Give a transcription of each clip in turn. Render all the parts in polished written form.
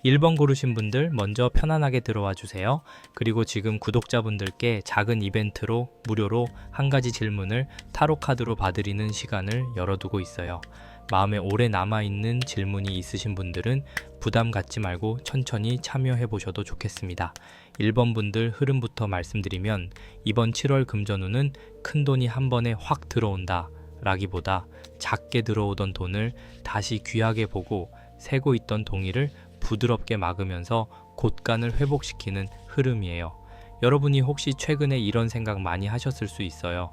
1번 고르신 분들 먼저 편안하게 들어와 주세요. 그리고 지금 구독자분들께 작은 이벤트로 무료로 한 가지 질문을 타로 카드로 봐드리는 시간을 열어두고 있어요. 마음에 오래 남아있는 질문이 있으신 분들은 부담 갖지 말고 천천히 참여해 보셔도 좋겠습니다. 1번 분들 흐름부터 말씀드리면 이번 7월 금전운은 큰 돈이 한 번에 확 들어온다 라기보다 작게 들어오던 돈을 다시 귀하게 보고 새고 있던 동의를 부드럽게 막으면서 곳간을 회복시키는 흐름이에요. 여러분이 혹시 최근에 이런 생각 많이 하셨을 수 있어요.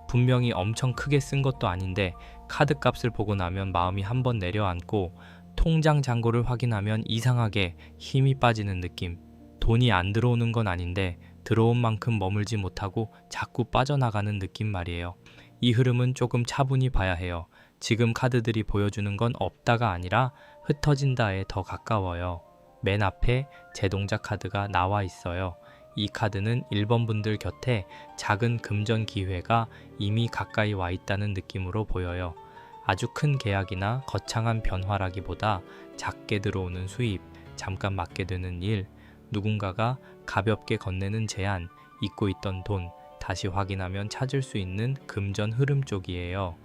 분명히 엄청 크게 쓴 것도 아닌데 카드 값을 보고 나면 마음이 한번 내려앉고 통장 잔고를 확인하면 이상하게 힘이 빠지는 느낌. 돈이 안 들어오는 건 아닌데 들어온 만큼 머물지 못하고 자꾸 빠져나가는 느낌 말이에요. 이 흐름은 조금 차분히 봐야 해요. 지금 카드들이 보여주는 건 없다가 아니라 흩어진다에 더 가까워요. 맨 앞에 제동작 카드가 나와 있어요. 이 카드는 1번 분들 곁에 작은 금전 기회가 이미 가까이 와 있다는 느낌으로 보여요. 아주 큰 계약이나 거창한 변화라기보다 작게 들어오는 수입, 잠깐 맡게 되는 일, 누군가가 가볍게 건네는 제안, 잊고 있던 돈, 다시 확인하면 찾을 수 있는 금전 흐름 쪽이에요.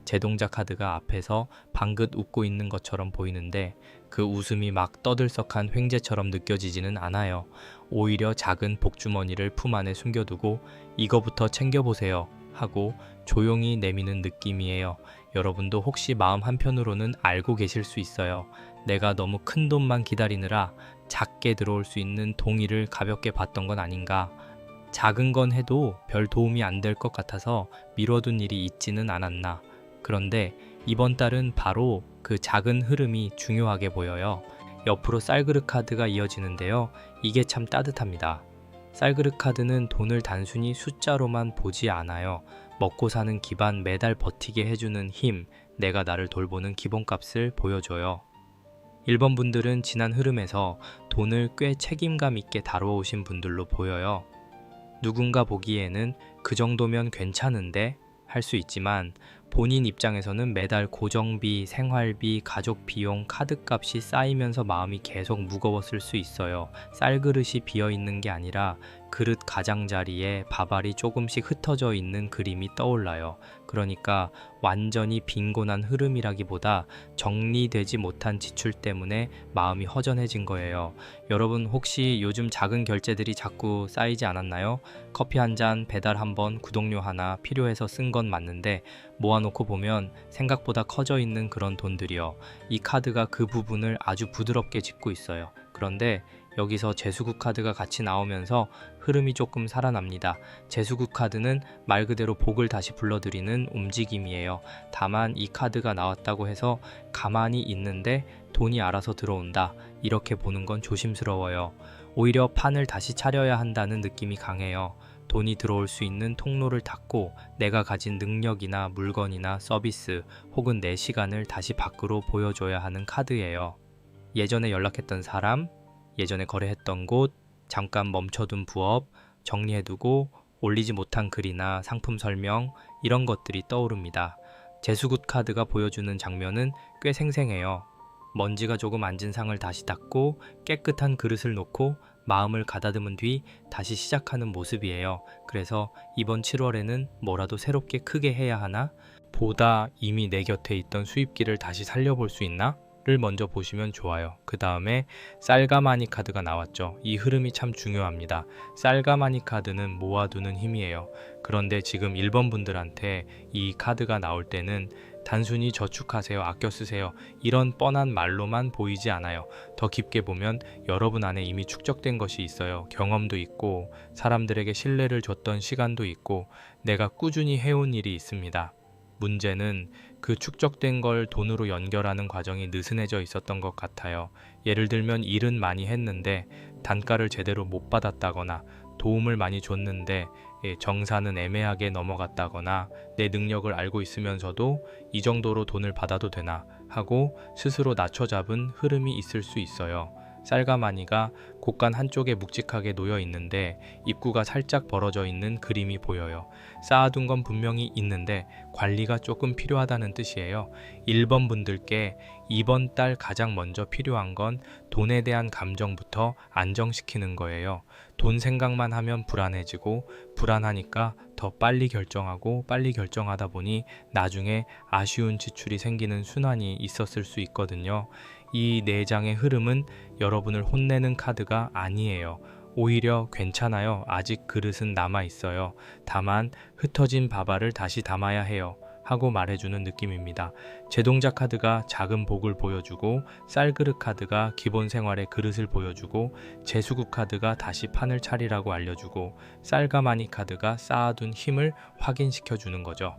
제동작 카드가 앞에서 방긋 웃고 있는 것처럼 보이는데 그 웃음이 막 떠들썩한 횡재처럼 느껴지지는 않아요. 오히려 작은 복주머니를 품 안에 숨겨두고 이거부터 챙겨보세요 하고 조용히 내미는 느낌이에요. 여러분도 혹시 마음 한편으로는 알고 계실 수 있어요. 내가 너무 큰 돈만 기다리느라 작게 들어올 수 있는 동의를 가볍게 봤던 건 아닌가. 작은 건 해도 별 도움이 안 될 것 같아서 미뤄둔 일이 있지는 않았나. 그런데 이번 달은 바로 그 작은 흐름이 중요하게 보여요. 옆으로 쌀그릇 카드가 이어지는데요. 이게 참 따뜻합니다. 쌀그릇 카드는 돈을 단순히 숫자로만 보지 않아요. 먹고 사는 기반, 매달 버티게 해주는 힘, 내가 나를 돌보는 기본값을 보여줘요. 1번 분들은 지난 흐름에서 돈을 꽤 책임감 있게 다뤄오신 분들로 보여요. 누군가 보기에는 그 정도면 괜찮은데 할 수 있지만 본인 입장에서는 매달 고정비, 생활비, 가족 비용, 카드값이 쌓이면서 마음이 계속 무거웠을 수 있어요. 쌀그릇이 비어있는 게 아니라 그릇 가장자리에 밥알이 조금씩 흩어져 있는 그림이 떠올라요. 그러니까 완전히 빈곤한 흐름이라기보다 정리되지 못한 지출 때문에 마음이 허전해진 거예요. 여러분 혹시 요즘 작은 결제들이 자꾸 쌓이지 않았나요? 커피 한 잔, 배달 한 번, 구독료 하나 필요해서 쓴 건 맞는데 모아놓고 보면 생각보다 커져 있는 그런 돈들이요. 이 카드가 그 부분을 아주 부드럽게 짚고 있어요. 그런데 여기서 재수국 카드가 같이 나오면서 흐름이 조금 살아납니다. 재수국 카드는 말 그대로 복을 다시 불러들이는 움직임이에요. 다만 이 카드가 나왔다고 해서 가만히 있는데 돈이 알아서 들어온다. 이렇게 보는 건 조심스러워요. 오히려 판을 다시 차려야 한다는 느낌이 강해요. 돈이 들어올 수 있는 통로를 닫고 내가 가진 능력이나 물건이나 서비스 혹은 내 시간을 다시 밖으로 보여줘야 하는 카드예요. 예전에 연락했던 사람, 예전에 거래했던 곳, 잠깐 멈춰둔 부업, 정리해두고 올리지 못한 글이나 상품 설명 이런 것들이 떠오릅니다. 재수굿 카드가 보여주는 장면은 꽤 생생해요. 먼지가 조금 앉은 상을 다시 닦고 깨끗한 그릇을 놓고 마음을 가다듬은 뒤 다시 시작하는 모습이에요. 그래서 이번 7월에는 뭐라도 새롭게 크게 해야 하나? 보다 이미 내 곁에 있던 수입기를 다시 살려볼 수 있나? 를 먼저 보시면 좋아요. 그 다음에 쌀가마니 카드가 나왔죠. 이 흐름이 참 중요합니다. 쌀가마니 카드는 모아두는 힘이에요. 그런데 지금 1번 분들한테 이 카드가 나올 때는 단순히 저축하세요, 아껴 쓰세요 이런 뻔한 말로만 보이지 않아요. 더 깊게 보면 여러분 안에 이미 축적된 것이 있어요. 경험도 있고 사람들에게 신뢰를 줬던 시간도 있고 내가 꾸준히 해온 일이 있습니다. 문제는 그 축적된 걸 돈으로 연결하는 과정이 느슨해져 있었던 것 같아요. 예를 들면 일은 많이 했는데 단가를 제대로 못 받았다거나 도움을 많이 줬는데 정산은 애매하게 넘어갔다거나 내 능력을 알고 있으면서도 이 정도로 돈을 받아도 되나 하고 스스로 낮춰잡은 흐름이 있을 수 있어요. 쌀가마니가 곳간 한쪽에 묵직하게 놓여 있는데 입구가 살짝 벌어져 있는 그림이 보여요. 쌓아둔 건 분명히 있는데 관리가 조금 필요하다는 뜻이에요. 1번 분들께 이번 달 가장 먼저 필요한 건 돈에 대한 감정부터 안정시키는 거예요. 돈 생각만 하면 불안해지고 불안하니까 더 빨리 결정하고 빨리 결정하다 보니 나중에 아쉬운 지출이 생기는 순환이 있었을 수 있거든요. 이 4장의 흐름은 여러분을 혼내는 카드가 아니에요. 오히려 괜찮아요. 아직 그릇은 남아 있어요. 다만 흩어진 밥알을 다시 담아야 해요. 하고 말해주는 느낌입니다. 제동자 카드가 작은 복을 보여주고 쌀그릇 카드가 기본 생활의 그릇을 보여주고 제수국 카드가 다시 판을 차리라고 알려주고 쌀가마니 카드가 쌓아둔 힘을 확인시켜주는 거죠.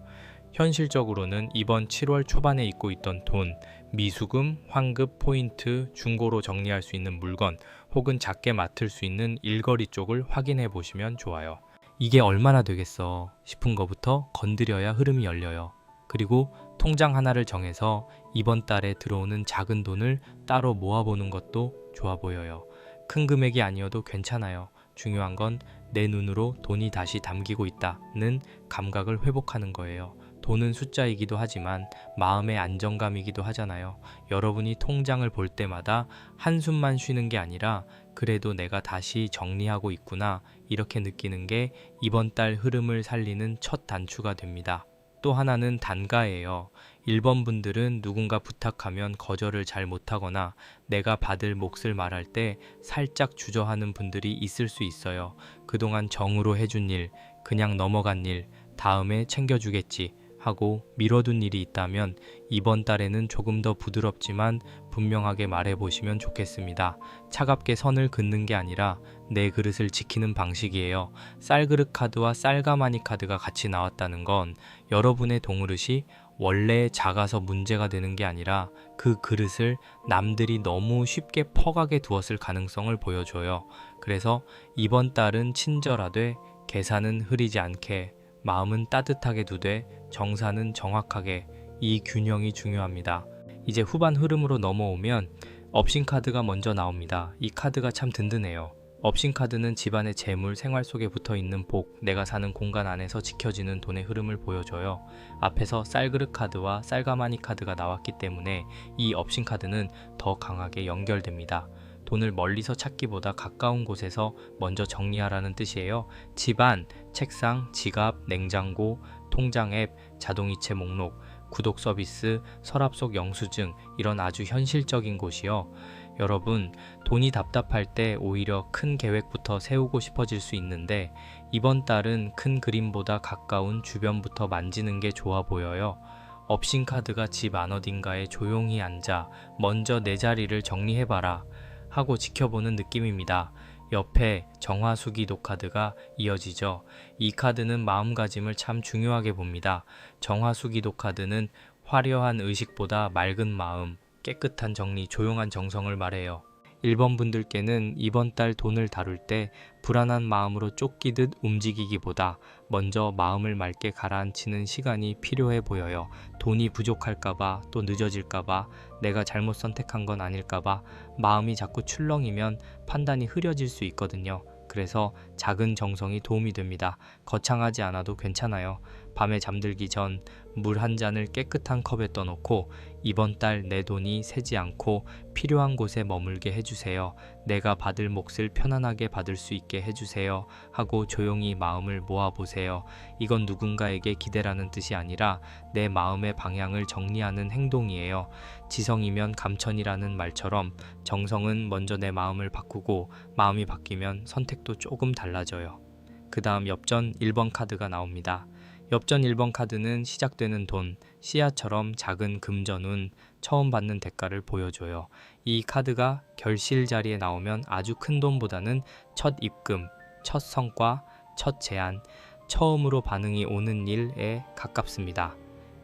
현실적으로는 이번 7월 초반에 잊고 있던 돈, 미수금, 환급, 포인트, 중고로 정리할 수 있는 물건 혹은 작게 맡을 수 있는 일거리 쪽을 확인해 보시면 좋아요. 이게 얼마나 되겠어 싶은 거부터 건드려야 흐름이 열려요. 그리고 통장 하나를 정해서 이번 달에 들어오는 작은 돈을 따로 모아보는 것도 좋아 보여요. 큰 금액이 아니어도 괜찮아요. 중요한 건 내 눈으로 돈이 다시 담기고 있다는 감각을 회복하는 거예요. 돈은 숫자이기도 하지만 마음의 안정감이기도 하잖아요. 여러분이 통장을 볼 때마다 한숨만 쉬는 게 아니라 그래도 내가 다시 정리하고 있구나 이렇게 느끼는 게 이번 달 흐름을 살리는 첫 단추가 됩니다. 또 하나는 단가예요. 1번 분들은 누군가 부탁하면 거절을 잘 못하거나 내가 받을 몫을 말할 때 살짝 주저하는 분들이 있을 수 있어요. 그동안 정으로 해준 일, 그냥 넘어간 일, 다음에 챙겨주겠지 하고 미뤄둔 일이 있다면 이번 달에는 조금 더 부드럽지만 분명하게 말해보시면 좋겠습니다. 차갑게 선을 긋는 게 아니라 내 그릇을 지키는 방식이에요. 쌀그릇 카드와 쌀가마니 카드가 같이 나왔다는 건 여러분의 동그릇이 원래 작아서 문제가 되는 게 아니라 그 그릇을 남들이 너무 쉽게 퍼가게 두었을 가능성을 보여줘요. 그래서 이번 달은 친절하되 계산은 흐리지 않게 마음은 따뜻하게 두되 정산은 정확하게, 이 균형이 중요합니다. 이제 후반 흐름으로 넘어오면 업신 카드가 먼저 나옵니다. 이 카드가 참 든든해요. 업신 카드는 집안의 재물, 생활 속에 붙어있는 복, 내가 사는 공간 안에서 지켜지는 돈의 흐름을 보여줘요. 앞에서 쌀그릇 카드와 쌀가마니 카드가 나왔기 때문에 이 업신 카드는 더 강하게 연결됩니다. 돈을 멀리서 찾기보다 가까운 곳에서 먼저 정리하라는 뜻이에요. 집안, 책상, 지갑, 냉장고, 통장 앱, 자동이체 목록, 구독 서비스, 서랍 속 영수증, 이런 아주 현실적인 곳이요. 여러분, 돈이 답답할 때 오히려 큰 계획부터 세우고 싶어질 수 있는데 이번 달은 큰 그림보다 가까운 주변부터 만지는 게 좋아 보여요. 업신 카드가 집 안 어딘가에 조용히 앉아 먼저 내 자리를 정리해봐라 하고 지켜보는 느낌입니다. 옆에 정화수기도 카드가 이어지죠. 이 카드는 마음가짐을 참 중요하게 봅니다. 정화수기도 카드는 화려한 의식보다 맑은 마음, 깨끗한 정리, 조용한 정성을 말해요. 1번 분들께는 이번 달 돈을 다룰 때 불안한 마음으로 쫓기듯 움직이기보다 먼저 마음을 맑게 가라앉히는 시간이 필요해 보여요. 돈이 부족할까봐, 또 늦어질까봐, 내가 잘못 선택한 건 아닐까봐 마음이 자꾸 출렁이면 판단이 흐려질 수 있거든요. 그래서 작은 정성이 도움이 됩니다. 거창하지 않아도 괜찮아요. 밤에 잠들기 전 물 한 잔을 깨끗한 컵에 떠놓고 이번 달 내 돈이 새지 않고 필요한 곳에 머물게 해주세요. 내가 받을 몫을 편안하게 받을 수 있게 해주세요. 하고 조용히 마음을 모아보세요. 이건 누군가에게 기대라는 뜻이 아니라 내 마음의 방향을 정리하는 행동이에요. 지성이면 감천이라는 말처럼 정성은 먼저 내 마음을 바꾸고 마음이 바뀌면 선택도 조금 달라져요. 그 다음 엽전 1번 카드가 나옵니다. 엽전 1번 카드는 시작되는 돈, 씨앗처럼 작은 금전운, 처음 받는 대가를 보여줘요. 이 카드가 결실 자리에 나오면 아주 큰 돈보다는 첫 입금, 첫 성과, 첫 제안, 처음으로 반응이 오는 일에 가깝습니다.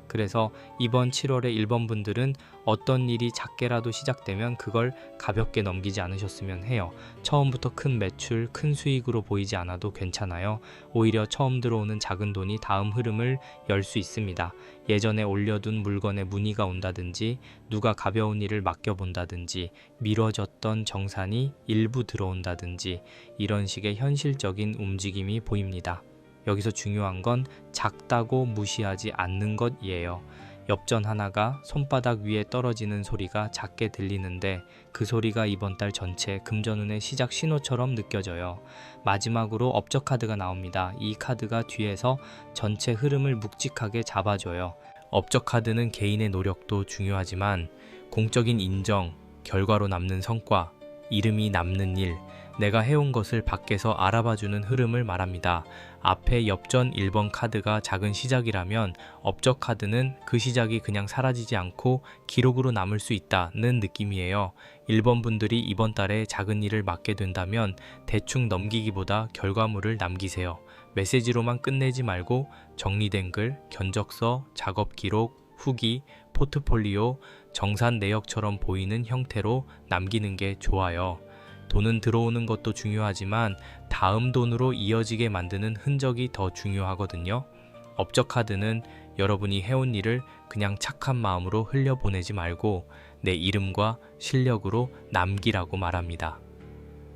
그래서 이번 7월에 1번 분들은 어떤 일이 작게라도 시작되면 그걸 가볍게 넘기지 않으셨으면 해요. 처음부터 큰 매출, 큰 수익으로 보이지 않아도 괜찮아요. 오히려 처음 들어오는 작은 돈이 다음 흐름을 열 수 있습니다. 예전에 올려둔 물건에 문의가 온다든지, 누가 가벼운 일을 맡겨본다든지, 미뤄졌던 정산이 일부 들어온다든지, 이런 식의 현실적인 움직임이 보입니다. 여기서 중요한 건 작다고 무시하지 않는 것이에요. 엽전 하나가 손바닥 위에 떨어지는 소리가 작게 들리는데 그 소리가 이번 달 전체 금전운의 시작 신호처럼 느껴져요. 마지막으로 업적 카드가 나옵니다. 이 카드가 뒤에서 전체 흐름을 묵직하게 잡아줘요. 업적 카드는 개인의 노력도 중요하지만 공적인 인정, 결과로 남는 성과, 이름이 남는 일, 내가 해온 것을 밖에서 알아봐주는 흐름을 말합니다. 앞에 엽전 1번 카드가 작은 시작이라면 업적 카드는 그 시작이 그냥 사라지지 않고 기록으로 남을 수 있다는 느낌이에요. 1번 분들이 이번 달에 작은 일을 맡게 된다면 대충 넘기기보다 결과물을 남기세요. 메시지로만 끝내지 말고 정리된 글, 견적서, 작업 기록, 후기, 포트폴리오, 정산 내역처럼 보이는 형태로 남기는 게 좋아요. 돈은 들어오는 것도 중요하지만 다음 돈으로 이어지게 만드는 흔적이 더 중요하거든요. 업적 카드는 여러분이 해온 일을 그냥 착한 마음으로 흘려보내지 말고 내 이름과 실력으로 남기라고 말합니다.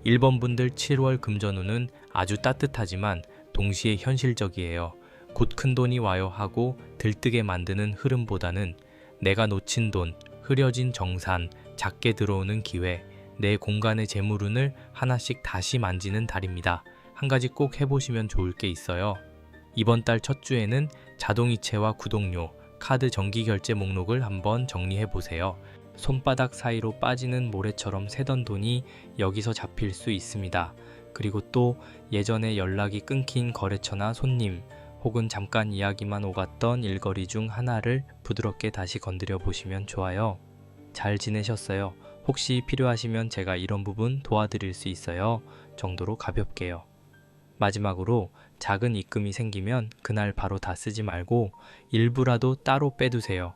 1번 분들 7월 금전운은 아주 따뜻하지만 동시에 현실적이에요. 곧 큰 돈이 와요 하고 들뜨게 만드는 흐름보다는 내가 놓친 돈, 흐려진 정산, 작게 들어오는 기회, 내 공간의 재물운을 하나씩 다시 만지는 달입니다. 한 가지 꼭 해보시면 좋을 게 있어요. 이번 달 첫 주에는 자동이체와 구독료, 카드 정기결제 목록을 한번 정리해보세요. 손바닥 사이로 빠지는 모래처럼 새던 돈이 여기서 잡힐 수 있습니다. 그리고 또 예전에 연락이 끊긴 거래처나 손님, 혹은 잠깐 이야기만 오갔던 일거리 중 하나를 부드럽게 다시 건드려 보시면 좋아요. 잘 지내셨어요? 혹시 필요하시면 제가 이런 부분 도와드릴 수 있어요. 정도로 가볍게요. 마지막으로 작은 입금이 생기면 그날 바로 다 쓰지 말고 일부라도 따로 빼두세요.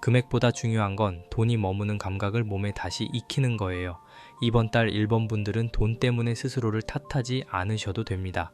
금액보다 중요한 건 돈이 머무는 감각을 몸에 다시 익히는 거예요. 이번 달 1번 분들은 돈 때문에 스스로를 탓하지 않으셔도 됩니다.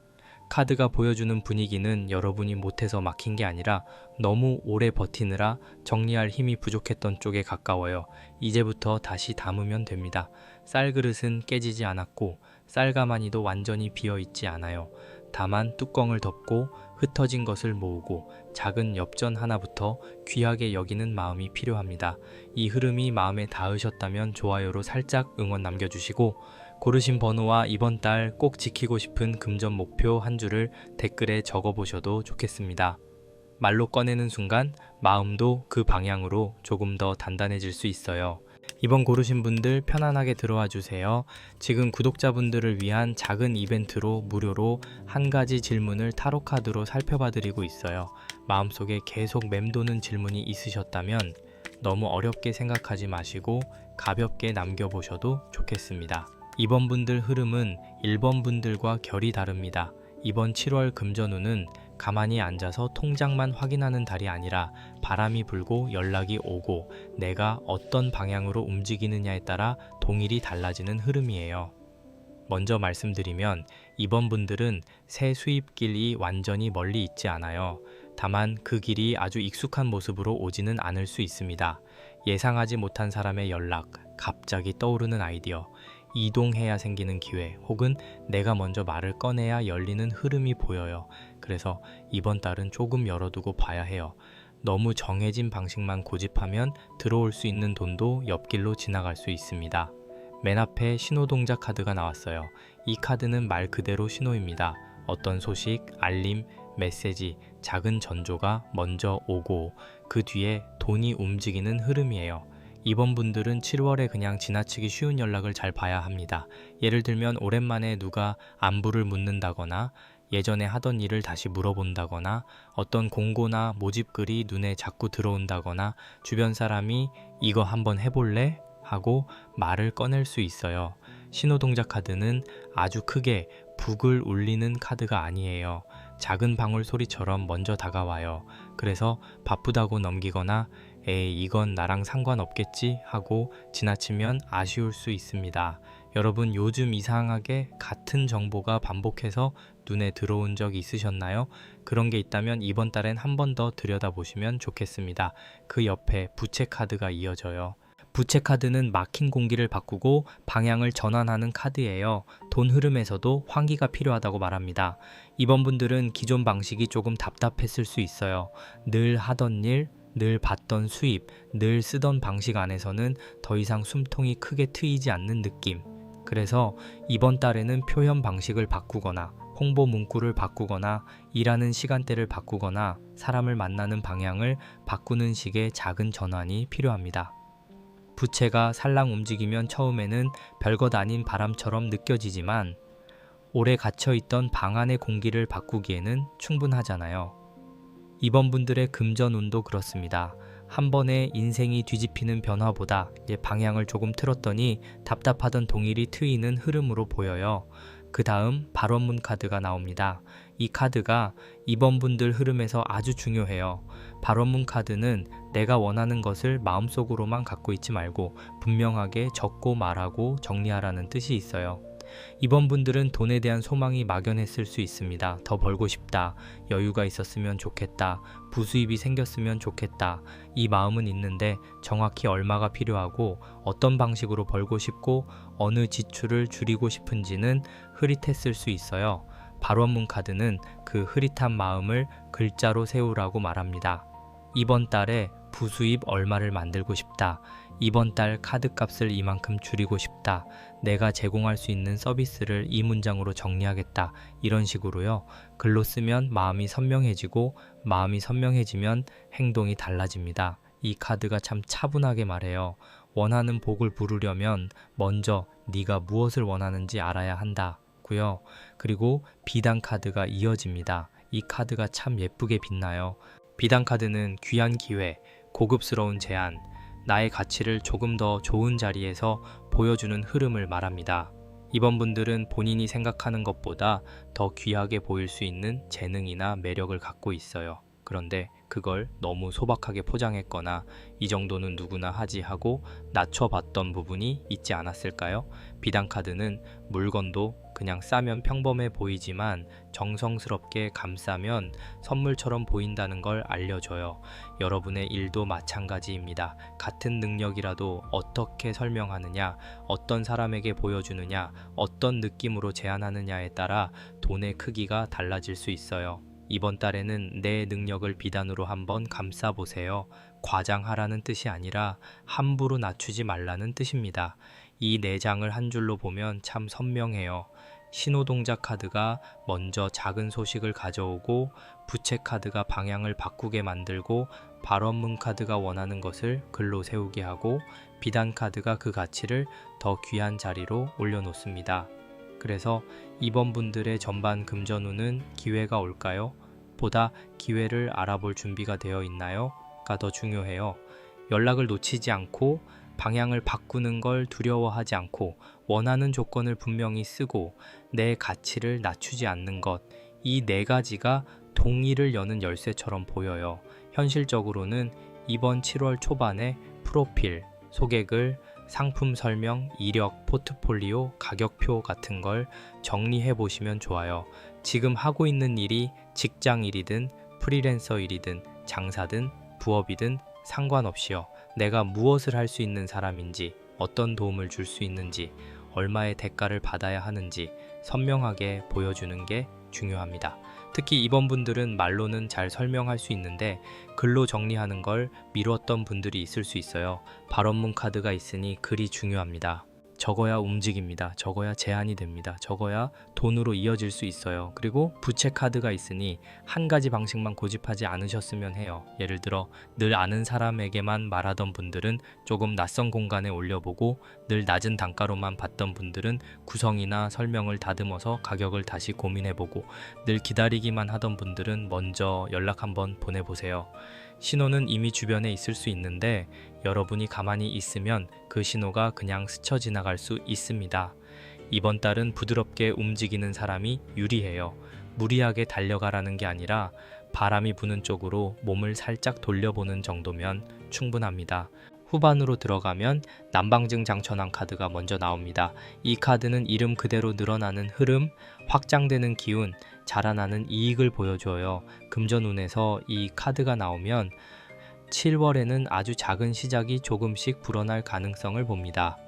카드가 보여주는 분위기는 여러분이 못해서 막힌 게 아니라 너무 오래 버티느라 정리할 힘이 부족했던 쪽에 가까워요. 이제부터 다시 담으면 됩니다. 쌀그릇은 깨지지 않았고 쌀가마니도 완전히 비어있지 않아요. 다만 뚜껑을 덮고 흩어진 것을 모으고 작은 엽전 하나부터 귀하게 여기는 마음이 필요합니다. 이 흐름이 마음에 닿으셨다면 좋아요로 살짝 응원 남겨주시고 고르신 번호와 이번 달 꼭 지키고 싶은 금전 목표 한 줄을 댓글에 적어보셔도 좋겠습니다. 말로 꺼내는 순간 마음도 그 방향으로 조금 더 단단해질 수 있어요. 이번 고르신 분들 편안하게 들어와 주세요. 지금 구독자분들을 위한 작은 이벤트로 무료로 한 가지 질문을 타로 카드로 살펴봐 드리고 있어요. 마음속에 계속 맴도는 질문이 있으셨다면 너무 어렵게 생각하지 마시고 가볍게 남겨보셔도 좋겠습니다. 2번 분들 흐름은 1번 분들과 결이 다릅니다. 이번 7월 금전운은 가만히 앉아서 통장만 확인하는 달이 아니라 바람이 불고 연락이 오고 내가 어떤 방향으로 움직이느냐에 따라 동일이 달라지는 흐름이에요. 먼저 말씀드리면 이번 분들은 새 수입길이 완전히 멀리 있지 않아요. 다만 그 길이 아주 익숙한 모습으로 오지는 않을 수 있습니다. 예상하지 못한 사람의 연락, 갑자기 떠오르는 아이디어, 이동해야 생기는 기회, 혹은 내가 먼저 말을 꺼내야 열리는 흐름이 보여요. 그래서 이번 달은 조금 열어두고 봐야 해요. 너무 정해진 방식만 고집하면 들어올 수 있는 돈도 옆길로 지나갈 수 있습니다. 맨 앞에 신호동작 카드가 나왔어요. 이 카드는 말 그대로 신호입니다. 어떤 소식, 알림, 메시지, 작은 전조가 먼저 오고 그 뒤에 돈이 움직이는 흐름이에요. 이번 분들은 7월에 그냥 지나치기 쉬운 연락을 잘 봐야 합니다. 예를 들면 오랜만에 누가 안부를 묻는다거나 예전에 하던 일을 다시 물어본다거나 어떤 공고나 모집글이 눈에 자꾸 들어온다거나 주변 사람이 이거 한번 해볼래? 하고 말을 꺼낼 수 있어요. 신호동작 카드는 아주 크게 북을 울리는 카드가 아니에요. 작은 방울 소리처럼 먼저 다가와요. 그래서 바쁘다고 넘기거나 에이, 이건 나랑 상관없겠지 하고 지나치면 아쉬울 수 있습니다. 여러분, 요즘 이상하게 같은 정보가 반복해서 눈에 들어온 적 있으셨나요? 그런 게 있다면 이번 달엔 한 번 더 들여다보시면 좋겠습니다. 그 옆에 부채 카드가 이어져요. 부채 카드는 막힌 공기를 바꾸고 방향을 전환하는 카드예요. 돈 흐름에서도 환기가 필요하다고 말합니다. 이번 분들은 기존 방식이 조금 답답했을 수 있어요. 늘 하던 일, 늘 받던 수입, 늘 쓰던 방식 안에서는 더 이상 숨통이 크게 트이지 않는 느낌. 그래서 이번 달에는 표현 방식을 바꾸거나 홍보 문구를 바꾸거나 일하는 시간대를 바꾸거나 사람을 만나는 방향을 바꾸는 식의 작은 전환이 필요합니다. 부채가 살랑 움직이면 처음에는 별것 아닌 바람처럼 느껴지지만 오래 갇혀있던 방 안의 공기를 바꾸기에는 충분하잖아요. 이번 분들의 금전운도 그렇습니다. 한 번에 인생이 뒤집히는 변화보다 방향을 조금 틀었더니 답답하던 동일이 트이는 흐름으로 보여요. 그 다음 발원문 카드가 나옵니다. 이 카드가 이번 분들 흐름에서 아주 중요해요. 발원문 카드는 내가 원하는 것을 마음속으로만 갖고 있지 말고 분명하게 적고 말하고 정리하라는 뜻이 있어요. 이번 분들은 돈에 대한 소망이 막연했을 수 있습니다. 더 벌고 싶다, 여유가 있었으면 좋겠다, 부수입이 생겼으면 좋겠다. 이 마음은 있는데 정확히 얼마가 필요하고 어떤 방식으로 벌고 싶고 어느 지출을 줄이고 싶은지는 흐릿했을 수 있어요. 발원문 카드는 그 흐릿한 마음을 글자로 세우라고 말합니다. 이번 달에 부수입 얼마를 만들고 싶다. 이번 달 카드값을 이만큼 줄이고 싶다. 내가 제공할 수 있는 서비스를 이 문장으로 정리하겠다. 이런 식으로요. 글로 쓰면 마음이 선명해지고 마음이 선명해지면 행동이 달라집니다. 이 카드가 참 차분하게 말해요. 원하는 복을 부르려면 먼저 네가 무엇을 원하는지 알아야 한다고요. 그리고 비단 카드가 이어집니다. 이 카드가 참 예쁘게 빛나요. 비단 카드는 귀한 기회, 고급스러운 제안, 나의 가치를 조금 더 좋은 자리에서 보여주는 흐름을 말합니다. 이번 분들은 본인이 생각하는 것보다 더 귀하게 보일 수 있는 재능이나 매력을 갖고 있어요. 그런데 그걸 너무 소박하게 포장했거나 이 정도는 누구나 하지 하고 낮춰봤던 부분이 있지 않았을까요? 비단 카드는 물건도 그냥 싸면 평범해 보이지만 정성스럽게 감싸면 선물처럼 보인다는 걸 알려줘요. 여러분의 일도 마찬가지입니다. 같은 능력이라도 어떻게 설명하느냐, 어떤 사람에게 보여주느냐, 어떤 느낌으로 제안하느냐에 따라 돈의 크기가 달라질 수 있어요. 이번 달에는 내 능력을 비단으로 한번 감싸보세요. 과장하라는 뜻이 아니라 함부로 낮추지 말라는 뜻입니다. 이 4장을 한 줄로 보면 참 선명해요. 신호동작 카드가 먼저 작은 소식을 가져오고 부채 카드가 방향을 바꾸게 만들고 발원문 카드가 원하는 것을 글로 세우게 하고 비단 카드가 그 가치를 더 귀한 자리로 올려놓습니다. 그래서 이번 분들의 전반 금전운은 기회가 올까요? 보다 기회를 알아볼 준비가 되어 있나요? 가 더 중요해요. 연락을 놓치지 않고 방향을 바꾸는 걸 두려워하지 않고 원하는 조건을 분명히 쓰고 내 가치를 낮추지 않는 것, 이 4가지가 동의를 여는 열쇠처럼 보여요. 현실적으로는 이번 7월 초반에 프로필, 소개글, 상품 설명, 이력, 포트폴리오, 가격표 같은 걸 정리해 보시면 좋아요. 지금 하고 있는 일이 직장 일이든 프리랜서 일이든 장사든 부업이든 상관없이요. 내가 무엇을 할 수 있는 사람인지, 어떤 도움을 줄 수 있는지, 얼마의 대가를 받아야 하는지 선명하게 보여주는 게 중요합니다. 특히 이번 분들은 말로는 잘 설명할 수 있는데 글로 정리하는 걸 미뤘던 분들이 있을 수 있어요. 발원문 카드가 있으니 글이 중요합니다. 적어야 움직입니다. 적어야 제한이 됩니다. 적어야 돈으로 이어질 수 있어요. 그리고 부채 카드가 있으니 한 가지 방식만 고집하지 않으셨으면 해요. 예를 들어 늘 아는 사람에게만 말하던 분들은 조금 낯선 공간에 올려보고 늘 낮은 단가로만 받던 분들은 구성이나 설명을 다듬어서 가격을 다시 고민해보고 늘 기다리기만 하던 분들은 먼저 연락 한번 보내보세요. 신호는 이미 주변에 있을 수 있는데 여러분이 가만히 있으면 그 신호가 그냥 스쳐 지나갈 수 있습니다. 이번 달은 부드럽게 움직이는 사람이 유리해요. 무리하게 달려가라는 게 아니라 바람이 부는 쪽으로 몸을 살짝 돌려보는 정도면 충분합니다. 후반으로 들어가면 남방증 장천왕 카드가 먼저 나옵니다. 이 카드는 이름 그대로 늘어나는 흐름, 확장되는 기운, 자라나는 이익을 보여줘요. 금전운에서 이 카드가 나오면 7월에는 아주 작은 시작이 조금씩 불어날 가능성을 봅니다.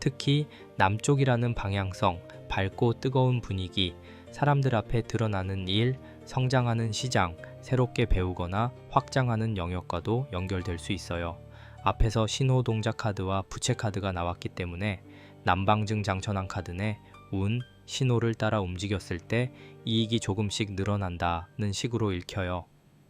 특히 남쪽이라는 방향성, 밝고 뜨거운 분위기, 사람들 앞에 드러나는 일, 성장하는 시장, 새롭게 배우거나 확장하는 영역과도 연결될 수 있어요. 앞에서 신호 동작 카드와 부채 카드가 나왔기 때문에 남방증 장천왕 카드는 운, 신호를 따라 움직였을 때 이익이 조금씩 늘어난다는 식으로 읽혀요.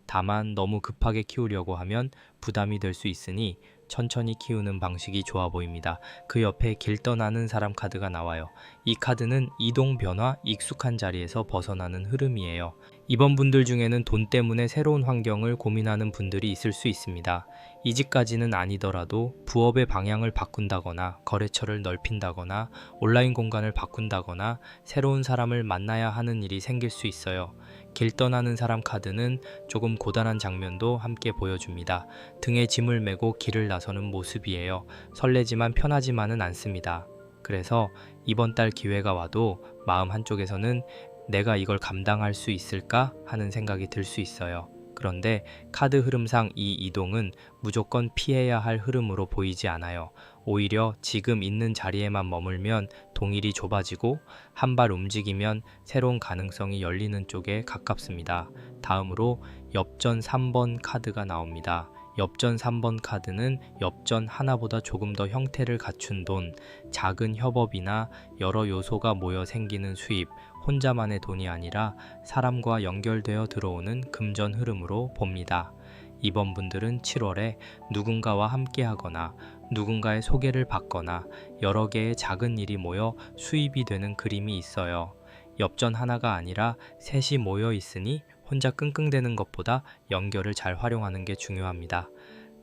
다만 너무 급하게 키우려고 하면 부담이 될 수 있으니 천천히 키우는 방식이 좋아 보입니다. 그 옆에 길 떠나는 사람 카드가 나와요. 이 카드는 이동 변화, 익숙한 자리에서 벗어나는 흐름이에요. 이번 분들 중에는 돈 때문에 새로운 환경을 고민하는 분들이 있을 수 있습니다. 이직까지는 아니더라도 부업의 방향을 바꾼다거나 거래처를 넓힌다거나 온라인 공간을 바꾼다거나 새로운 사람을 만나야 하는 일이 생길 수 있어요. 길 떠나는 사람 카드는 조금 고단한 장면도 함께 보여줍니다. 등에 짐을 메고 길을 나서는 모습이에요. 설레지만 편하지만은 않습니다. 그래서 이번 달 기회가 와도 마음 한쪽에서는 내가 이걸 감당할 수 있을까 하는 생각이 들 수 있어요. 그런데 카드 흐름상 이 이동은 무조건 피해야 할 흐름으로 보이지 않아요. 오히려 지금 있는 자리에만 머물면 동일이 좁아지고 한 발 움직이면 새로운 가능성이 열리는 쪽에 가깝습니다. 다음으로 엽전 3번 카드가 나옵니다. 엽전 3번 카드는 엽전 하나보다 조금 더 형태를 갖춘 돈, 작은 협업이나 여러 요소가 모여 생기는 수입, 혼자만의 돈이 아니라 사람과 연결되어 들어오는 금전 흐름으로 봅니다. 이번 분들은 7월에 누군가와 함께하거나 누군가의 소개를 받거나 여러 개의 작은 일이 모여 수입이 되는 그림이 있어요. 엽전 하나가 아니라 셋이 모여 있으니 혼자 끙끙대는 것보다 연결을 잘 활용하는 게 중요합니다.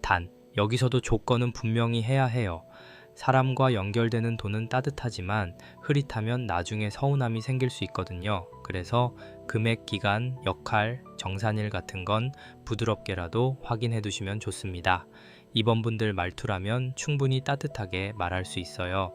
단, 여기서도 조건은 분명히 해야 해요. 사람과 연결되는 돈은 따뜻하지만 흐릿하면 나중에 서운함이 생길 수 있거든요. 그래서 금액, 기간, 역할, 정산일 같은 건 부드럽게라도 확인해 두시면 좋습니다. 이번 분들 말투라면 충분히 따뜻하게 말할 수 있어요.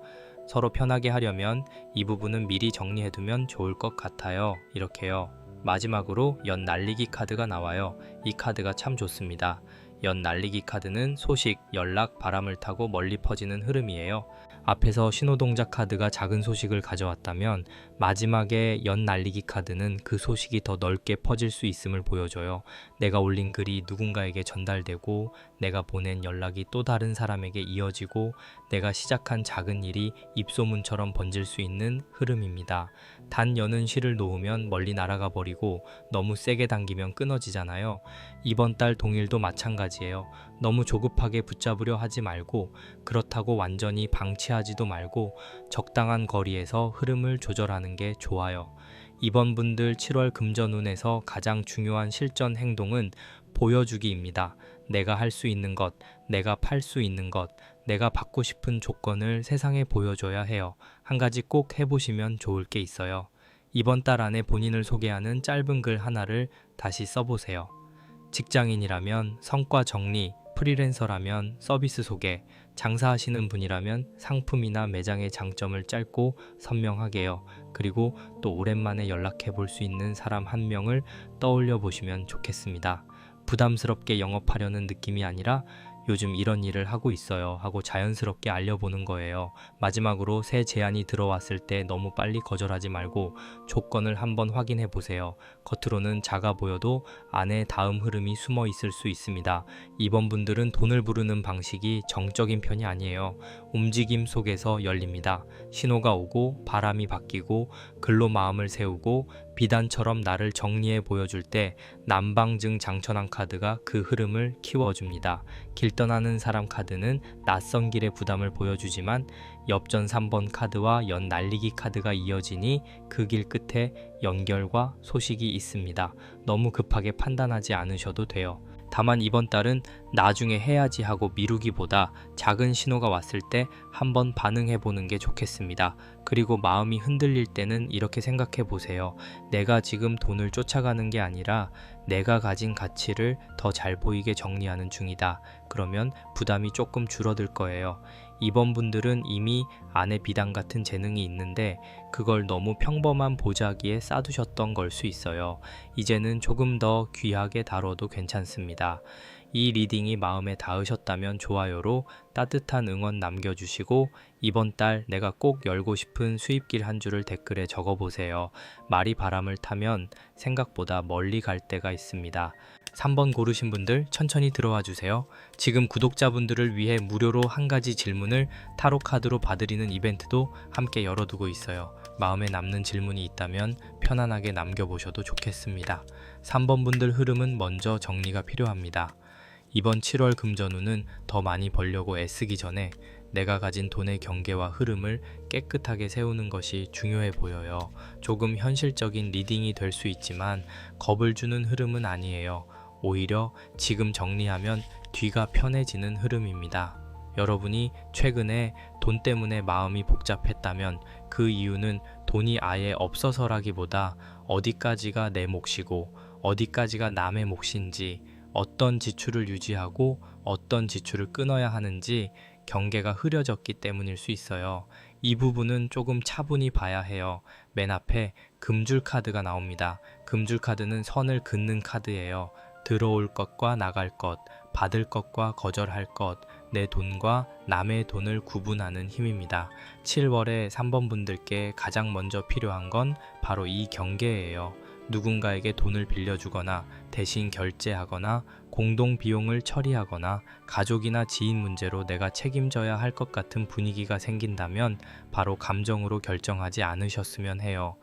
서로 편하게 하려면 이 부분은 미리 정리해 두면 좋을 것 같아요. 이렇게요. 마지막으로 연 날리기 카드가 나와요. 이 카드가 참 좋습니다. 연 날리기 카드는 소식, 연락, 바람을 타고 멀리 퍼지는 흐름이에요. 앞에서 신호동작 카드가 작은 소식을 가져왔다면 마지막에 연 날리기 카드는 그 소식이 더 넓게 퍼질 수 있음을 보여줘요. 내가 올린 글이 누군가에게 전달되고 내가 보낸 연락이 또 다른 사람에게 이어지고 내가 시작한 작은 일이 입소문처럼 번질 수 있는 흐름입니다. 단 여는 실을 놓으면 멀리 날아가 버리고 너무 세게 당기면 끊어지잖아요. 이번 달 동일도 마찬가지예요. 너무 조급하게 붙잡으려 하지 말고 그렇다고 완전히 방치하지도 말고 적당한 거리에서 흐름을 조절하는 게 좋아요. 이번 분들 7월 금전운에서 가장 중요한 실전 행동은 보여주기입니다. 내가 할 수 있는 것, 내가 팔 수 있는 것, 내가 받고 싶은 조건을 세상에 보여줘야 해요. 한 가지 꼭 해보시면 좋을 게 있어요. 이번 달 안에 본인을 소개하는 짧은 글 하나를 다시 써보세요. 직장인이라면 성과 정리, 프리랜서라면 서비스 소개, 장사하시는 분이라면 상품이나 매장의 장점을 짧고 선명하게요. 그리고 또 오랜만에 연락해 볼 수 있는 사람 한 명을 떠올려 보시면 좋겠습니다. 부담스럽게 영업하려는 느낌이 아니라 요즘 이런 일을 하고 있어요 하고 자연스럽게 알려보는 거예요. 마지막으로 새 제안이 들어왔을 때 너무 빨리 거절하지 말고 조건을 한번 확인해 보세요. 겉으로는 작아 보여도 안에 다음 흐름이 숨어 있을 수 있습니다. 이번 분들은 돈을 부르는 방식이 정적인 편이 아니에요. 움직임 속에서 열립니다. 신호가 오고 바람이 바뀌고 글로 마음을 세우고 비단처럼 나를 정리해 보여줄 때 남방증 장천왕 카드가 그 흐름을 키워줍니다. 길 떠나는 사람 카드는 낯선 길의 부담을 보여주지만 엽전 3번 카드와 연 날리기 카드가 이어지니 그 길 끝에 연결과 소식이 있습니다. 너무 급하게 판단하지 않으셔도 돼요. 다만 이번 달은 나중에 해야지 하고 미루기보다 작은 신호가 왔을 때 한번 반응해 보는 게 좋겠습니다. 그리고 마음이 흔들릴 때는 이렇게 생각해 보세요. 내가 지금 돈을 쫓아가는 게 아니라 내가 가진 가치를 더 잘 보이게 정리하는 중이다. 그러면 부담이 조금 줄어들 거예요. 이번 분들은 이미 안에 비단 같은 재능이 있는데 그걸 너무 평범한 보자기에 쌓두셨던 걸 수 있어요. 이제는 조금 더 귀하게 다뤄도 괜찮습니다. 이 리딩이 마음에 닿으셨다면 좋아요로 따뜻한 응원 남겨주시고 이번 달 내가 꼭 열고 싶은 수입길 한 줄을 댓글에 적어보세요. 말이 바람을 타면 생각보다 멀리 갈 때가 있습니다. 3번 고르신 분들 천천히 들어와 주세요. 지금 구독자분들을 위해 무료로 한 가지 질문을 타로 카드로 봐드리는 이벤트도 함께 열어두고 있어요. 마음에 남는 질문이 있다면 편안하게 남겨보셔도 좋겠습니다. 3번 분들 흐름은 먼저 정리가 필요합니다. 이번 7월 금전운은 더 많이 벌려고 애쓰기 전에 내가 가진 돈의 경계와 흐름을 깨끗하게 세우는 것이 중요해 보여요. 조금 현실적인 리딩이 될 수 있지만 겁을 주는 흐름은 아니에요. 오히려 지금 정리하면 뒤가 편해지는 흐름입니다. 여러분이 최근에 돈 때문에 마음이 복잡했다면 그 이유는 돈이 아예 없어서라기보다 어디까지가 내 몫이고 어디까지가 남의 몫인지, 어떤 지출을 유지하고 어떤 지출을 끊어야 하는지 경계가 흐려졌기 때문일 수 있어요. 이 부분은 조금 차분히 봐야 해요. 맨 앞에 금줄 카드가 나옵니다. 금줄 카드는 선을 긋는 카드예요. 들어올 것과 나갈 것, 받을 것과 거절할 것, 내 돈과 남의 돈을 구분하는 힘입니다. 7월에 3번 분들께 가장 먼저 필요한 건 바로 이 경계예요. 누군가에게 돈을 빌려주거나 대신 결제하거나 공동 비용을 처리하거나 가족이나 지인 문제로 내가 책임져야 할 것 같은 분위기가 생긴다면 바로 감정으로 결정하지 않으셨으면 해요.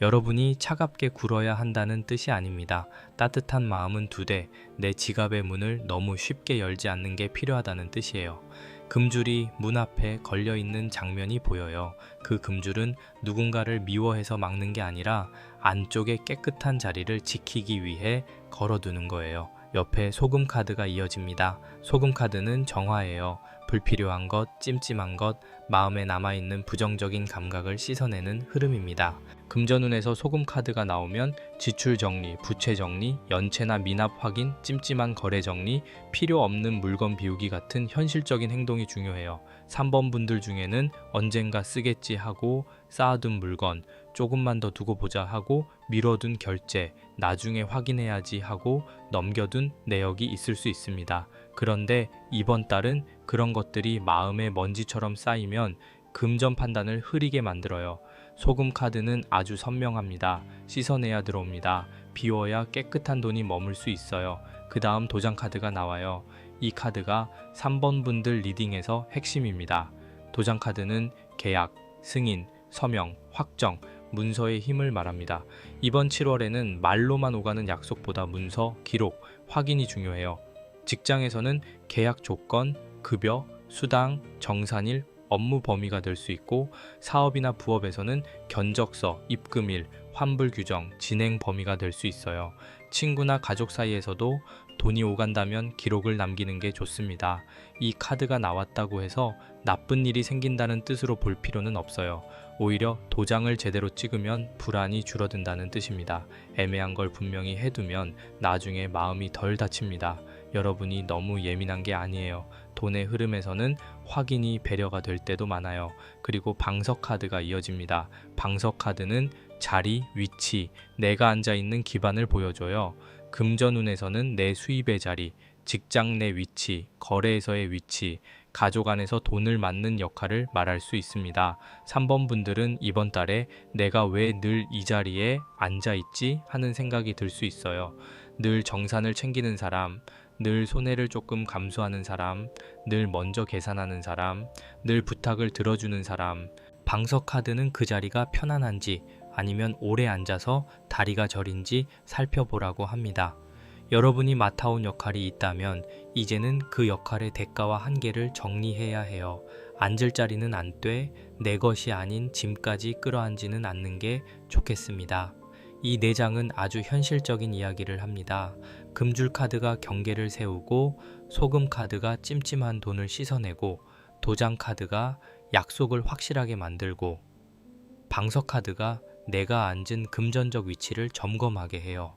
여러분이 차갑게 굴어야 한다는 뜻이 아닙니다. 따뜻한 마음은 두 대, 내 지갑의 문을 너무 쉽게 열지 않는 게 필요하다는 뜻이에요. 금줄이 문 앞에 걸려있는 장면이 보여요. 그 금줄은 누군가를 미워해서 막는 게 아니라 안쪽에 깨끗한 자리를 지키기 위해 걸어두는 거예요. 옆에 소금 카드가 이어집니다. 소금 카드는 정화예요. 불필요한 것, 찜찜한 것, 마음에 남아있는 부정적인 감각을 씻어내는 흐름입니다. 금전운에서 소금 카드가 나오면 지출 정리, 부채 정리, 연체나 미납 확인, 찜찜한 거래 정리, 필요 없는 물건 비우기 같은 현실적인 행동이 중요해요. 3번 분들 중에는 언젠가 쓰겠지 하고 쌓아둔 물건, 조금만 더 두고 보자 하고 미뤄둔 결제, 나중에 확인해야지 하고 넘겨둔 내역이 있을 수 있습니다. 그런데 이번 달은 그런 것들이 마음에 먼지처럼 쌓이면 금전 판단을 흐리게 만들어요. 소금 카드는 아주 선명합니다. 씻어내야 들어옵니다. 비워야 깨끗한 돈이 머물 수 있어요. 그 다음 도장 카드가 나와요. 이 카드가 3번 분들 리딩에서 핵심입니다. 도장 카드는 계약, 승인, 서명, 확정, 문서의 힘을 말합니다. 이번 7월에는 말로만 오가는 약속보다 문서, 기록, 확인이 중요해요. 직장에서는 계약 조건, 급여, 수당, 정산일, 업무 범위가 될 수 있고 사업이나 부업에서는 견적서, 입금일, 환불 규정, 진행 범위가 될 수 있어요. 친구나 가족 사이에서도 돈이 오간다면 기록을 남기는 게 좋습니다. 이 카드가 나왔다고 해서 나쁜 일이 생긴다는 뜻으로 볼 필요는 없어요. 오히려 도장을 제대로 찍으면 불안이 줄어든다는 뜻입니다. 애매한 걸 분명히 해두면 나중에 마음이 덜 다칩니다. 여러분이 너무 예민한 게 아니에요. 돈의 흐름에서는 확인이 배려가 될 때도 많아요. 그리고 방석 카드가 이어집니다. 방석 카드는 자리, 위치, 내가 앉아있는 기반을 보여줘요. 금전운에서는 내 수입의 자리, 직장 내 위치, 거래에서의 위치, 가족 안에서 돈을 맡는 역할을 말할 수 있습니다. 3번 분들은 이번 달에 내가 왜 늘 이 자리에 앉아있지 하는 생각이 들 수 있어요. 늘 정산을 챙기는 사람, 늘 손해를 조금 감수하는 사람, 늘 먼저 계산하는 사람, 늘 부탁을 들어주는 사람. 방석 카드는 그 자리가 편안한지 아니면 오래 앉아서 다리가 저린지 살펴보라고 합니다. 여러분이 맡아온 역할이 있다면 이제는 그 역할의 대가와 한계를 정리해야 해요. 앉을 자리는 안 돼, 내 것이 아닌 짐까지 끌어안지는 않는 게 좋겠습니다. 이 4장은 아주 현실적인 이야기를 합니다. 금줄 카드가 경계를 세우고 소금 카드가 찜찜한 돈을 씻어내고 도장 카드가 약속을 확실하게 만들고 방석 카드가 내가 앉은 금전적 위치를 점검하게 해요.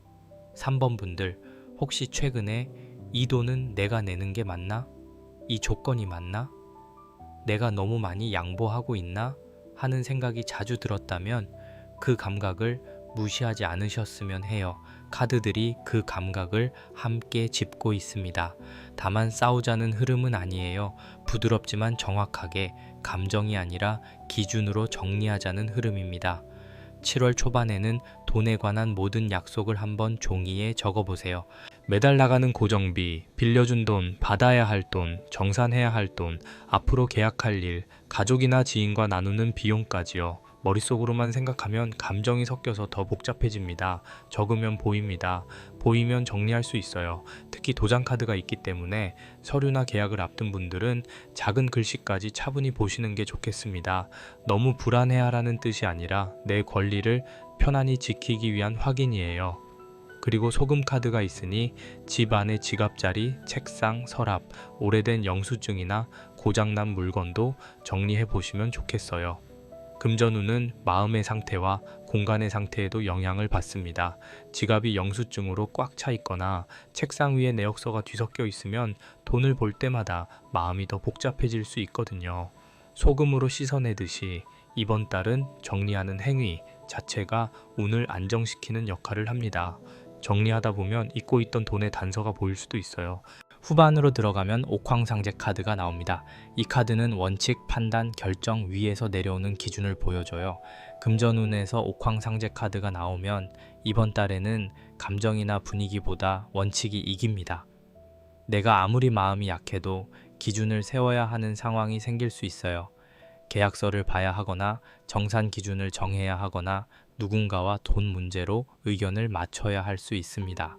3번 분들, 혹시 최근에 이 돈은 내가 내는 게 맞나? 이 조건이 맞나? 내가 너무 많이 양보하고 있나? 하는 생각이 자주 들었다면 그 감각을 무시하지 않으셨으면 해요. 카드들이 그 감각을 함께 짚고 있습니다. 다만 싸우자는 흐름은 아니에요. 부드럽지만 정확하게 감정이 아니라 기준으로 정리하자는 흐름입니다. 7월 초반에는 돈에 관한 모든 약속을 한번 종이에 적어보세요. 매달 나가는 고정비, 빌려준 돈, 받아야 할 돈, 정산해야 할 돈, 앞으로 계약할 일, 가족이나 지인과 나누는 비용까지요. 머릿속으로만 생각하면 감정이 섞여서 더 복잡해집니다. 적으면 보입니다. 보이면 정리할 수 있어요. 특히 도장카드가 있기 때문에 서류나 계약을 앞둔 분들은 작은 글씨까지 차분히 보시는 게 좋겠습니다. 너무 불안해하라는 뜻이 아니라 내 권리를 편안히 지키기 위한 확인이에요. 그리고 소금 카드가 있으니 집 안에 지갑자리, 책상, 서랍, 오래된 영수증이나 고장난 물건도 정리해 보시면 좋겠어요. 금전운은 마음의 상태와 공간의 상태에도 영향을 받습니다. 지갑이 영수증으로 꽉 차 있거나 책상 위에 내역서가 뒤섞여 있으면 돈을 볼 때마다 마음이 더 복잡해질 수 있거든요. 소금으로 씻어내듯이 이번 달은 정리하는 행위 자체가 운을 안정시키는 역할을 합니다. 정리하다 보면 잊고 있던 돈의 단서가 보일 수도 있어요. 후반으로 들어가면 옥황상제 카드가 나옵니다. 이 카드는 원칙, 판단, 결정 위에서 내려오는 기준을 보여줘요. 금전운에서 옥황상제 카드가 나오면 이번 달에는 감정이나 분위기보다 원칙이 이깁니다. 내가 아무리 마음이 약해도 기준을 세워야 하는 상황이 생길 수 있어요. 계약서를 봐야 하거나 정산 기준을 정해야 하거나 누군가와 돈 문제로 의견을 맞춰야 할 수 있습니다.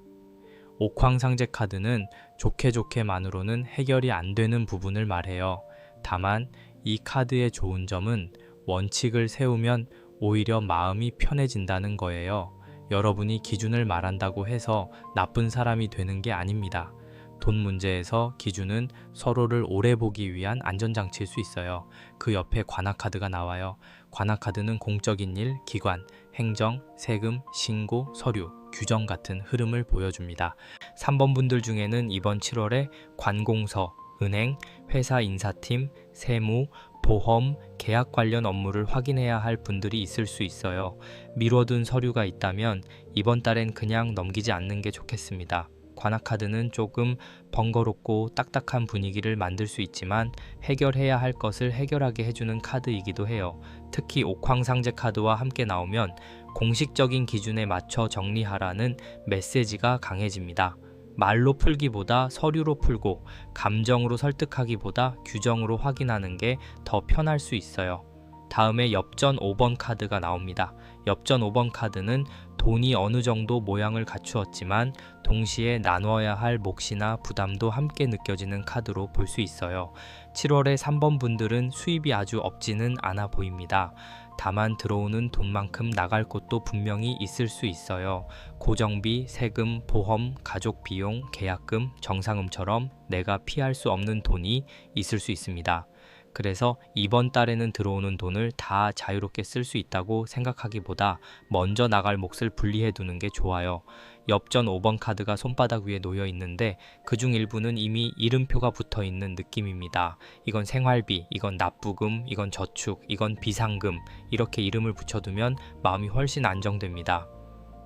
옥황상제 카드는 좋게 좋게만으로는 해결이 안 되는 부분을 말해요. 다만 이 카드의 좋은 점은 원칙을 세우면 오히려 마음이 편해진다는 거예요. 여러분이 기준을 말한다고 해서 나쁜 사람이 되는 게 아닙니다. 돈 문제에서 기준은 서로를 오래 보기 위한 안전장치일 수 있어요. 그 옆에 관하카드가 나와요. 관하카드는 공적인 일, 기관, 행정, 세금, 신고, 서류, 규정 같은 흐름을 보여줍니다. 3번 분들 중에는 이번 7월에 관공서, 은행, 회사 인사팀, 세무, 보험, 계약 관련 업무를 확인해야 할 분들이 있을 수 있어요. 미뤄둔 서류가 있다면 이번 달엔 그냥 넘기지 않는 게 좋겠습니다. 관하카드는 조금 번거롭고 딱딱한 분위기를 만들 수 있지만 해결해야 할 것을 해결하게 해주는 카드이기도 해요. 특히 옥황상제 카드와 함께 나오면 공식적인 기준에 맞춰 정리하라는 메시지가 강해집니다. 말로 풀기보다 서류로 풀고 감정으로 설득하기보다 규정으로 확인하는 게 더 편할 수 있어요. 다음에 엽전 5번 카드가 나옵니다. 엽전 5번 카드는 돈이 어느 정도 모양을 갖추었지만 동시에 나눠야 할 몫이나 부담도 함께 느껴지는 카드로 볼 수 있어요. 7월에 3번 분들은 수입이 아주 없지는 않아 보입니다. 다만 들어오는 돈만큼 나갈 곳도 분명히 있을 수 있어요. 고정비, 세금, 보험, 가족 비용, 계약금, 정상금처럼 내가 피할 수 없는 돈이 있을 수 있습니다. 그래서 이번 달에는 들어오는 돈을 다 자유롭게 쓸 수 있다고 생각하기보다 먼저 나갈 몫을 분리해 두는 게 좋아요. 엽전 5번 카드가 손바닥 위에 놓여 있는데 그중 일부는 이미 이름표가 붙어 있는 느낌입니다. 이건 생활비, 이건 납부금, 이건 저축, 이건 비상금 이렇게 이름을 붙여두면 마음이 훨씬 안정됩니다.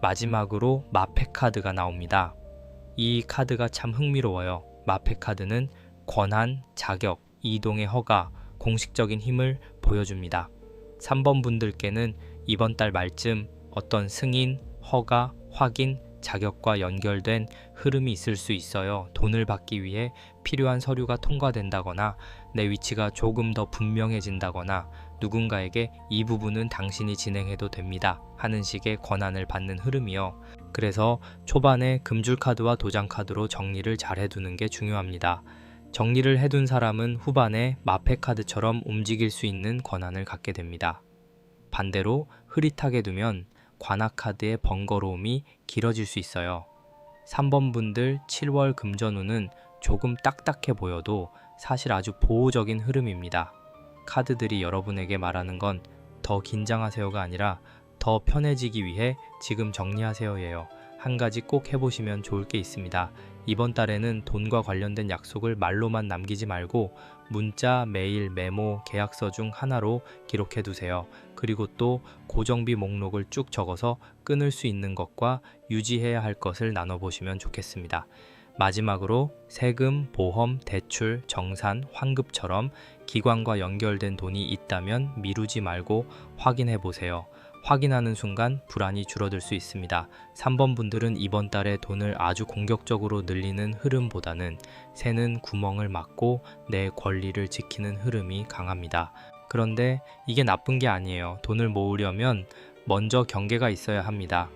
마지막으로 마패 카드가 나옵니다. 이 카드가 참 흥미로워요. 마패 카드는 권한, 자격, 이동의 허가, 공식적인 힘을 보여줍니다. 3번 분들께는 이번 달 말쯤 어떤 승인, 허가, 확인, 자격과 연결된 흐름이 있을 수 있어요. 돈을 받기 위해 필요한 서류가 통과된다거나 내 위치가 조금 더 분명해진다거나 누군가에게 이 부분은 당신이 진행해도 됩니다 하는 식의 권한을 받는 흐름이요. 그래서 초반에 금줄카드와 도장카드로 정리를 잘 해두는 게 중요합니다. 정리를 해둔 사람은 후반에 마패 카드처럼 움직일 수 있는 권한을 갖게 됩니다. 반대로 흐릿하게 두면 관하카드의 번거로움이 길어질 수 있어요. 3번 분들 7월 금전운은 조금 딱딱해 보여도 사실 아주 보호적인 흐름입니다. 카드들이 여러분에게 말하는 건 더 긴장하세요가 아니라 더 편해지기 위해 지금 정리하세요예요. 한 가지 꼭 해보시면 좋을 게 있습니다. 이번 달에는 돈과 관련된 약속을 말로만 남기지 말고 문자, 메일, 메모, 계약서 중 하나로 기록해 두세요. 그리고 또 고정비 목록을 쭉 적어서 끊을 수 있는 것과 유지해야 할 것을 나눠보시면 좋겠습니다. 마지막으로 세금, 보험, 대출, 정산, 환급처럼 기관과 연결된 돈이 있다면 미루지 말고 확인해 보세요. 확인하는 순간 불안이 줄어들 수 있습니다. 3번 분들은 이번 달에 돈을 아주 공격적으로 늘리는 흐름보다는 새는 구멍을 막고 내 권리를 지키는 흐름이 강합니다. 그런데 이게 나쁜 게 아니에요. 돈을 모으려면 먼저 경계가 있어야 합니다.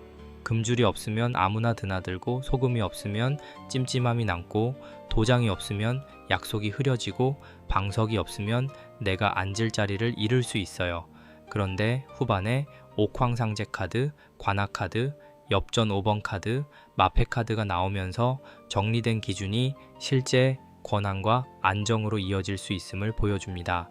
금줄이 없으면 아무나 드나들고 소금이 없으면 찜찜함이 남고 도장이 없으면 약속이 흐려지고 방석이 없으면 내가 앉을 자리를 잃을 수 있어요. 그런데 후반에 옥황상제 카드, 관악 카드, 엽전 5번 카드, 마패 카드가 나오면서 정리된 기준이 실제 권한과 안정으로 이어질 수 있음을 보여줍니다.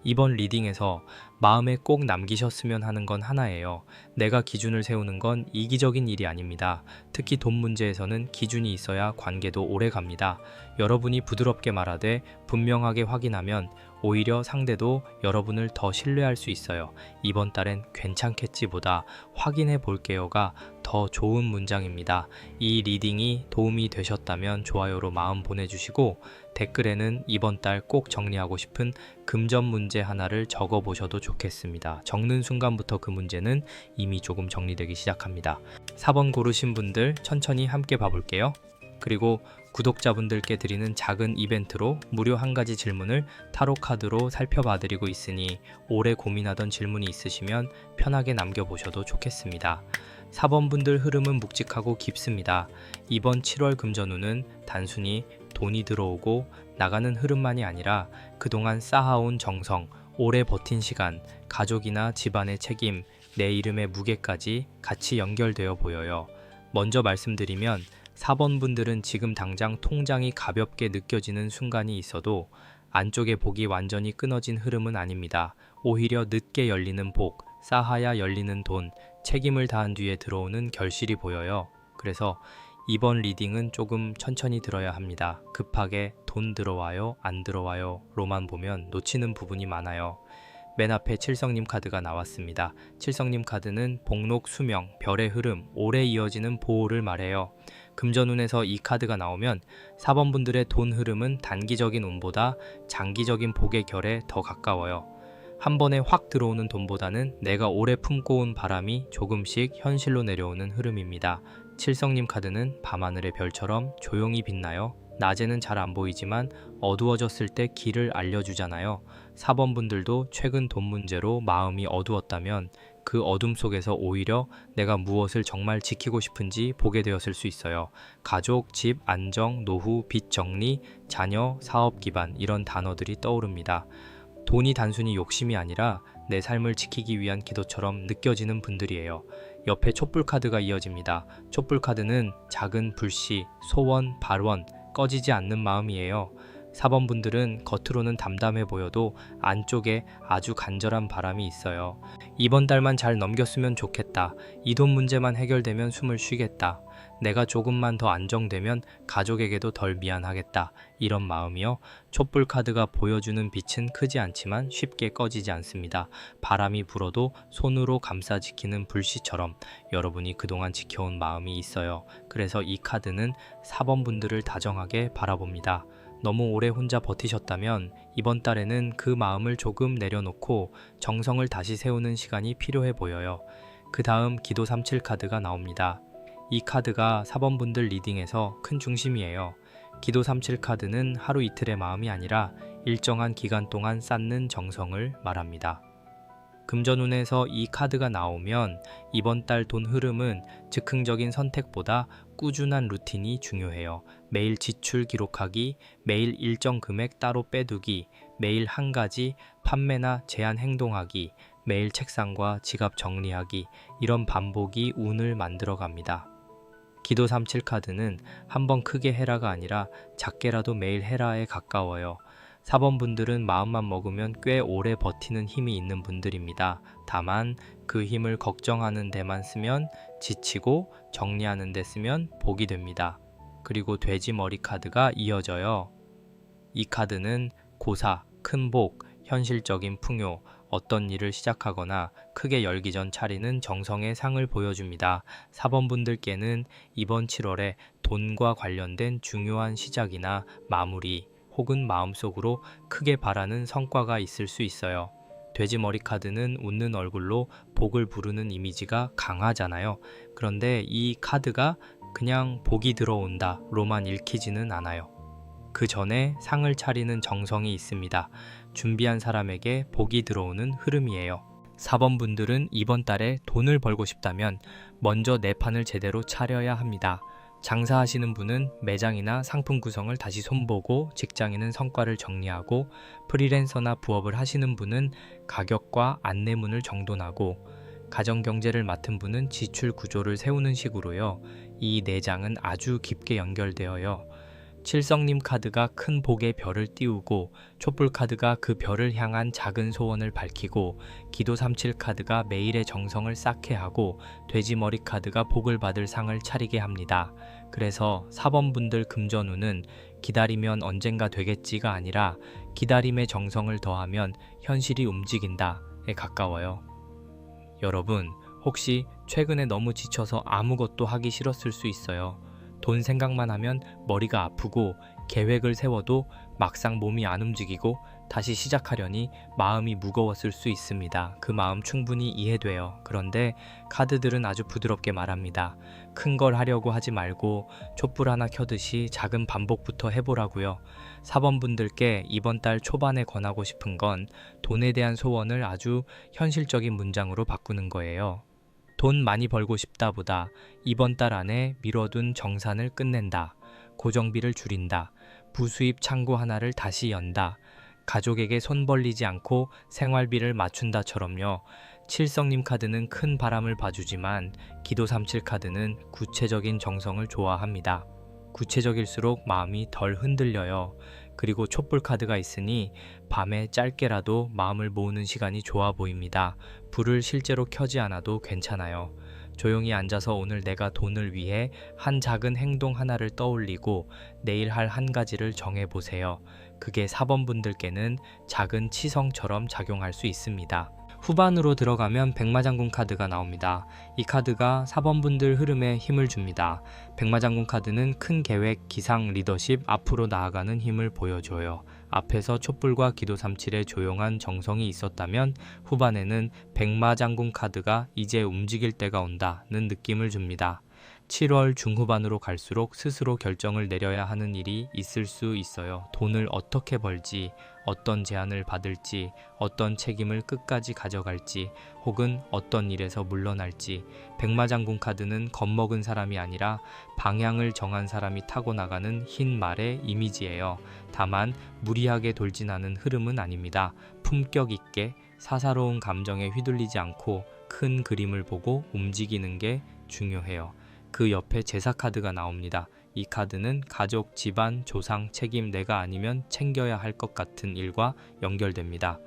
이번 리딩에서 마음에 꼭 남기셨으면 하는 건 하나예요. 내가 기준을 세우는 건 이기적인 일이 아닙니다. 특히 돈 문제에서는 기준이 있어야 관계도 오래 갑니다. 여러분이 부드럽게 말하되 분명하게 확인하면 오히려 상대도 여러분을 더 신뢰할 수 있어요. 이번 달엔 괜찮겠지보다 확인해 볼게요가 더 좋은 문장입니다. 이 리딩이 도움이 되셨다면 좋아요로 마음 보내주시고 댓글에는 이번 달 꼭 정리하고 싶은 금전 문제 하나를 적어 보셔도 좋겠습니다. 적는 순간부터 그 문제는 이미 조금 정리되기 시작합니다. 4번 고르신 분들 천천히 함께 봐볼게요. 그리고 구독자분들께 드리는 작은 이벤트로 무료 한 가지 질문을 타로 카드로 살펴봐드리고 있으니 오래 고민하던 질문이 있으시면 편하게 남겨보셔도 좋겠습니다. 4번 분들 흐름은 묵직하고 깊습니다. 이번 7월 금전운은 단순히 돈이 들어오고 나가는 흐름만이 아니라 그동안 쌓아온 정성, 오래 버틴 시간, 가족이나 집안의 책임, 내 이름의 무게까지 같이 연결되어 보여요. 먼저 말씀드리면 4번 분들은 지금 당장 통장이 가볍게 느껴지는 순간이 있어도 안쪽의 복이 완전히 끊어진 흐름은 아닙니다. 오히려 늦게 열리는 복, 쌓아야 열리는 돈, 책임을 다한 뒤에 들어오는 결실이 보여요. 그래서 이번 리딩은 조금 천천히 들어야 합니다. 급하게 돈 들어와요, 안 들어와요 로만 보면 놓치는 부분이 많아요. 맨 앞에 칠성님 카드가 나왔습니다. 칠성님 카드는 복록, 수명, 별의 흐름, 오래 이어지는 보호를 말해요. 금전운에서 이 카드가 나오면 4번 분들의 돈 흐름은 단기적인 운보다 장기적인 복의 결에 더 가까워요. 한 번에 확 들어오는 돈보다는 내가 오래 품고 온 바람이 조금씩 현실로 내려오는 흐름입니다. 칠성님 카드는 밤하늘의 별처럼 조용히 빛나요. 낮에는 잘 안 보이지만 어두워졌을 때 길을 알려주잖아요. 4번 분들도 최근 돈 문제로 마음이 어두웠다면 그 어둠 속에서 오히려 내가 무엇을 정말 지키고 싶은지 보게 되었을 수 있어요. 가족, 집, 안정, 노후, 빚 정리, 자녀, 사업 기반 이런 단어들이 떠오릅니다. 돈이 단순히 욕심이 아니라 내 삶을 지키기 위한 기도처럼 느껴지는 분들이에요. 옆에 촛불 카드가 이어집니다. 촛불 카드는 작은 불씨, 소원, 발원, 꺼지지 않는 마음이에요. 4번 분들은 겉으로는 담담해 보여도 안쪽에 아주 간절한 바람이 있어요. 이번 달만 잘 넘겼으면 좋겠다. 이 돈 문제만 해결되면 숨을 쉬겠다. 내가 조금만 더 안정되면 가족에게도 덜 미안하겠다. 이런 마음이요. 촛불 카드가 보여주는 빛은 크지 않지만 쉽게 꺼지지 않습니다. 바람이 불어도 손으로 감싸 지키는 불씨처럼 여러분이 그동안 지켜온 마음이 있어요. 그래서 이 카드는 4번 분들을 다정하게 바라봅니다. 너무 오래 혼자 버티셨다면 이번 달에는 그 마음을 조금 내려놓고 정성을 다시 세우는 시간이 필요해 보여요. 그 다음 기도 37 카드가 나옵니다. 이 카드가 4번 분들 리딩에서 큰 중심이에요. 기도 37 카드는 하루 이틀의 마음이 아니라 일정한 기간 동안 쌓는 정성을 말합니다. 금전운에서 이 카드가 나오면 이번 달 돈 흐름은 즉흥적인 선택보다 꾸준한 루틴이 중요해요. 매일 지출 기록하기, 매일 일정 금액 따로 빼두기, 매일 한 가지 판매나 제한 행동하기, 매일 책상과 지갑 정리하기, 이런 반복이 운을 만들어 갑니다. 기도 37 카드는 한번 크게 해라가 아니라 작게라도 매일 해라에 가까워요. 4번 분들은 마음만 먹으면 꽤 오래 버티는 힘이 있는 분들입니다. 다만 그 힘을 걱정하는 데만 쓰면 지치고 정리하는 데 쓰면 복이 됩니다. 그리고 돼지 머리 카드가 이어져요. 이 카드는 고사, 큰 복, 현실적인 풍요, 어떤 일을 시작하거나 크게 열기 전 차리는 정성의 상을 보여줍니다. 4번 분들께는 이번 7월에 돈과 관련된 중요한 시작이나 마무리 혹은 마음속으로 크게 바라는 성과가 있을 수 있어요. 돼지 머리 카드는 웃는 얼굴로 복을 부르는 이미지가 강하잖아요. 그런데 이 카드가 그냥 복이 들어온다 로만 읽히지는 않아요. 그 전에 상을 차리는 정성이 있습니다. 준비한 사람에게 복이 들어오는 흐름이에요. 4번 분들은 이번 달에 돈을 벌고 싶다면 먼저 내 판을 제대로 차려야 합니다. 장사하시는 분은 매장이나 상품 구성을 다시 손보고, 직장인은 성과를 정리하고, 프리랜서나 부업을 하시는 분은 가격과 안내문을 정돈하고, 가정경제를 맡은 분은 지출 구조를 세우는 식으로요. 이 네 장은 아주 깊게 연결되어요. 칠성님 카드가 큰 복의 별을 띄우고, 촛불 카드가 그 별을 향한 작은 소원을 밝히고, 기도 37 카드가 매일의 정성을 쌓게 하고, 돼지 머리 카드가 복을 받을 상을 차리게 합니다. 그래서 4번 분들 금전운은 기다리면 언젠가 되겠지가 아니라 기다림의 정성을 더하면 현실이 움직인다에 가까워요. 여러분, 혹시 최근에 너무 지쳐서 아무것도 하기 싫었을 수 있어요. 돈 생각만 하면 머리가 아프고, 계획을 세워도 막상 몸이 안 움직이고 다시 시작하려니 마음이 무거웠을 수 있습니다. 그 마음 충분히 이해돼요. 그런데 카드들은 아주 부드럽게 말합니다. 큰 걸 하려고 하지 말고 촛불 하나 켜듯이 작은 반복부터 해보라고요. 4번 분들께 이번 달 초반에 권하고 싶은 건 돈에 대한 소원을 아주 현실적인 문장으로 바꾸는 거예요. 돈 많이 벌고 싶다 보다 이번 달 안에 미뤄둔 정산을 끝낸다. 고정비를 줄인다. 부수입 창구 하나를 다시 연다. 가족에게 손 벌리지 않고 생활비를 맞춘다처럼요. 칠성님 카드는 큰 바람을 봐주지만 기도 37 카드는 구체적인 정성을 좋아합니다. 구체적일수록 마음이 덜 흔들려요. 그리고 촛불 카드가 있으니 밤에 짧게라도 마음을 모으는 시간이 좋아 보입니다. 불을 실제로 켜지 않아도 괜찮아요. 조용히 앉아서 오늘 내가 돈을 위해 한 작은 행동 하나를 떠올리고 내일 할 한 가지를 정해보세요. 그게 4번 분들께는 작은 치성처럼 작용할 수 있습니다. 후반으로 들어가면 백마장군 카드가 나옵니다. 이 카드가 4번 분들 흐름에 힘을 줍니다. 백마장군 카드는 큰 계획, 기상, 리더십, 앞으로 나아가는 힘을 보여줘요. 앞에서 촛불과 기도 37의 조용한 정성이 있었다면 후반에는 백마장군 카드가 이제 움직일 때가 온다는 느낌을 줍니다. 7월 중후반으로 갈수록 스스로 결정을 내려야 하는 일이 있을 수 있어요. 돈을 어떻게 벌지, 어떤 제안을 받을지, 어떤 책임을 끝까지 가져갈지, 혹은 어떤 일에서 물러날지. 백마장군 카드는 겁먹은 사람이 아니라 방향을 정한 사람이 타고 나가는 흰 말의 이미지예요. 다만 무리하게 돌진 않은 흐름은 아닙니다. 품격 있게 사사로운 감정에 휘둘리지 않고 큰 그림을 보고 움직이는 게 중요해요. 그 옆에 제사 카드가 나옵니다. 이 카드는 가족, 집안, 조상, 책임, 내가 아니면 챙겨야 할 것 같은 일과 연결됩니다.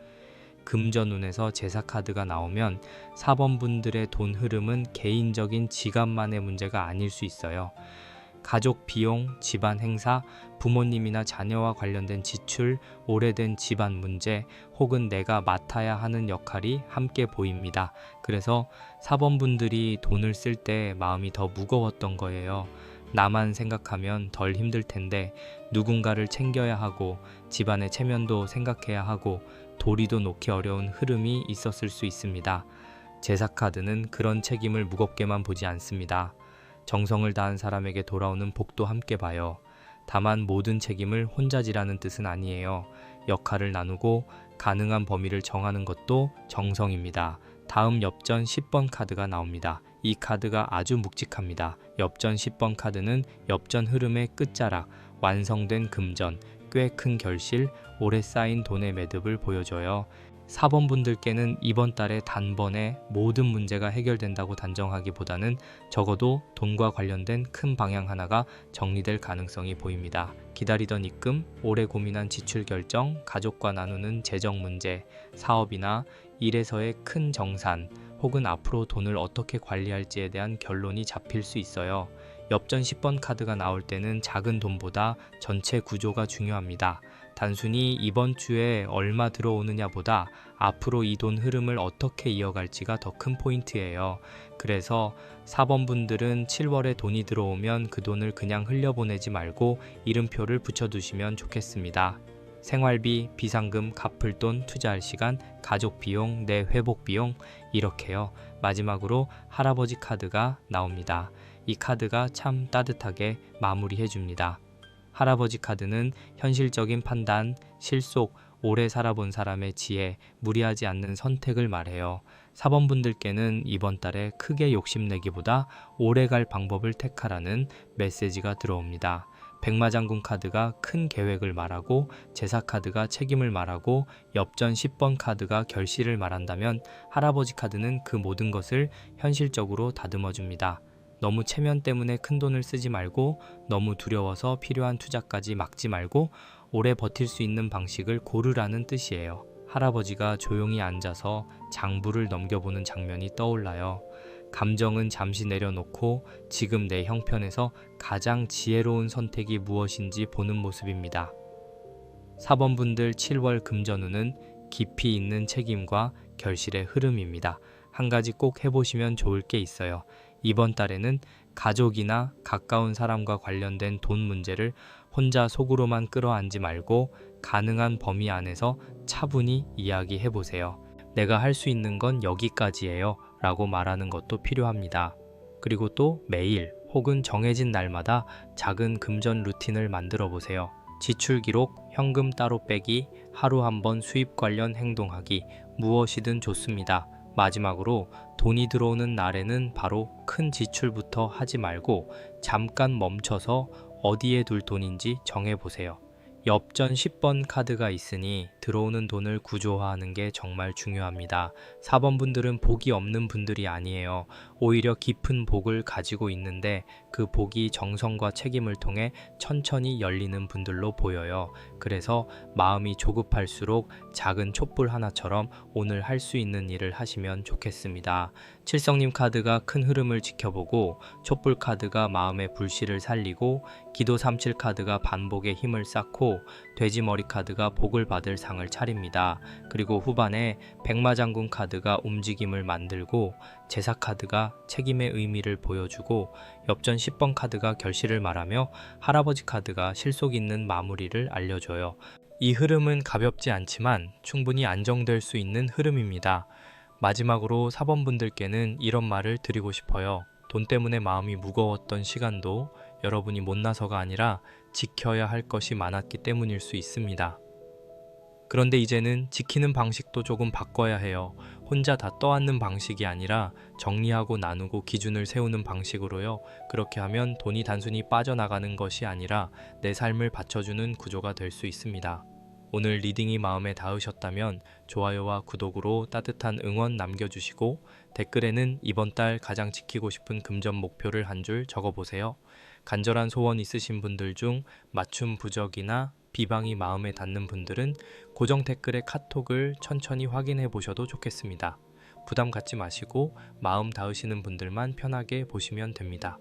금전운에서 제사 카드가 나오면 4번 분들의 돈 흐름은 개인적인 지갑만의 문제가 아닐 수 있어요. 가족 비용, 집안 행사, 부모님이나 자녀와 관련된 지출, 오래된 집안 문제, 혹은 내가 맡아야 하는 역할이 함께 보입니다. 그래서 4번 분들이 돈을 쓸 때 마음이 더 무거웠던 거예요. 나만 생각하면 덜 힘들 텐데 누군가를 챙겨야 하고 집안의 체면도 생각해야 하고 도리도 놓기 어려운 흐름이 있었을 수 있습니다. 제사 카드는 그런 책임을 무겁게만 보지 않습니다. 정성을 다한 사람에게 돌아오는 복도 함께 봐요. 다만 모든 책임을 혼자 지라는 뜻은 아니에요. 역할을 나누고 가능한 범위를 정하는 것도 정성입니다. 다음 엽전 10번 카드가 나옵니다. 이 카드가 아주 묵직합니다. 엽전 10번 카드는 엽전 흐름의 끝자락, 완성된 금전, 꽤 큰 결실, 오래 쌓인 돈의 매듭을 보여줘요. 4번 분들께는 이번 달에 단번에 모든 문제가 해결된다고 단정하기보다는 적어도 돈과 관련된 큰 방향 하나가 정리될 가능성이 보입니다. 기다리던 입금, 오래 고민한 지출 결정, 가족과 나누는 재정 문제, 사업이나 일에서의 큰 정산, 혹은 앞으로 돈을 어떻게 관리할지에 대한 결론이 잡힐 수 있어요. 엽전 10번 카드가 나올 때는 작은 돈보다 전체 구조가 중요합니다. 단순히 이번 주에 얼마 들어오느냐보다 앞으로 이 돈 흐름을 어떻게 이어갈지가 더 큰 포인트예요. 그래서 4번 분들은 7월에 돈이 들어오면 그 돈을 그냥 흘려보내지 말고 이름표를 붙여두시면 좋겠습니다. 생활비, 비상금, 갚을 돈, 투자할 시간, 가족 비용, 내 회복 비용, 이렇게요. 마지막으로 할아버지 카드가 나옵니다. 이 카드가 참 따뜻하게 마무리해 줍니다. 할아버지 카드는 현실적인 판단, 실속, 오래 살아본 사람의 지혜, 무리하지 않는 선택을 말해요. 4번 분들께는 이번 달에 크게 욕심내기보다 오래 갈 방법을 택하라는 메시지가 들어옵니다. 백마장군 카드가 큰 계획을 말하고, 제사 카드가 책임을 말하고, 엽전 10번 카드가 결실을 말한다면 할아버지 카드는 그 모든 것을 현실적으로 다듬어 줍니다. 너무 체면 때문에 큰 돈을 쓰지 말고, 너무 두려워서 필요한 투자까지 막지 말고 오래 버틸 수 있는 방식을 고르라는 뜻이에요. 할아버지가 조용히 앉아서 장부를 넘겨보는 장면이 떠올라요. 감정은 잠시 내려놓고 지금 내 형편에서 가장 지혜로운 선택이 무엇인지 보는 모습입니다. 4번 분들 7월 금전운은 깊이 있는 책임과 결실의 흐름입니다. 한 가지 꼭 해보시면 좋을 게 있어요. 이번 달에는 가족이나 가까운 사람과 관련된 돈 문제를 혼자 속으로만 끌어안지 말고 가능한 범위 안에서 차분히 이야기해보세요. 내가 할 수 있는 건 여기까지예요 라고 말하는 것도 필요합니다. 그리고 또 매일 혹은 정해진 날마다 작은 금전 루틴을 만들어 보세요. 지출 기록, 현금 따로 빼기, 하루 한 번 수입 관련 행동하기, 무엇이든 좋습니다. 마지막으로 돈이 들어오는 날에는 바로 큰 지출부터 하지 말고 잠깐 멈춰서 어디에 둘 돈인지 정해보세요. 엽전 10번 카드가 있으니 들어오는 돈을 구조화하는 게 정말 중요합니다. 4번 분들은 복이 없는 분들이 아니에요. 오히려 깊은 복을 가지고 있는데 그 복이 정성과 책임을 통해 천천히 열리는 분들로 보여요. 그래서 마음이 조급할수록 작은 촛불 하나처럼 오늘 할 수 있는 일을 하시면 좋겠습니다. 칠성님 카드가 큰 흐름을 지켜보고, 촛불 카드가 마음의 불씨를 살리고, 기도 37 카드가 반복의 힘을 쌓고, 돼지머리 카드가 복을 받을 상을 차립니다. 그리고 후반에 백마장군 카드가 움직임을 만들고, 제사 카드가 책임의 의미를 보여주고, 엽전 10번 카드가 결실을 말하며 할아버지 카드가 실속 있는 마무리를 알려줘요. 이 흐름은 가볍지 않지만 충분히 안정될 수 있는 흐름입니다. 마지막으로 4번 분들께는 이런 말을 드리고 싶어요. 돈 때문에 마음이 무거웠던 시간도 여러분이 못나서가 아니라 지켜야 할 것이 많았기 때문일 수 있습니다. 그런데 이제는 지키는 방식도 조금 바꿔야 해요. 혼자 다 떠안는 방식이 아니라 정리하고 나누고 기준을 세우는 방식으로요. 그렇게 하면 돈이 단순히 빠져나가는 것이 아니라 내 삶을 받쳐주는 구조가 될 수 있습니다. 오늘 리딩이 마음에 닿으셨다면 좋아요와 구독으로 따뜻한 응원 남겨주시고, 댓글에는 이번 달 가장 지키고 싶은 금전 목표를 한 줄 적어보세요. 간절한 소원 있으신 분들 중 맞춤 부적이나 비방이 마음에 닿는 분들은 고정 댓글의 카톡을 천천히 확인해 보셔도 좋겠습니다. 부담 갖지 마시고 마음 닿으시는 분들만 편하게 보시면 됩니다.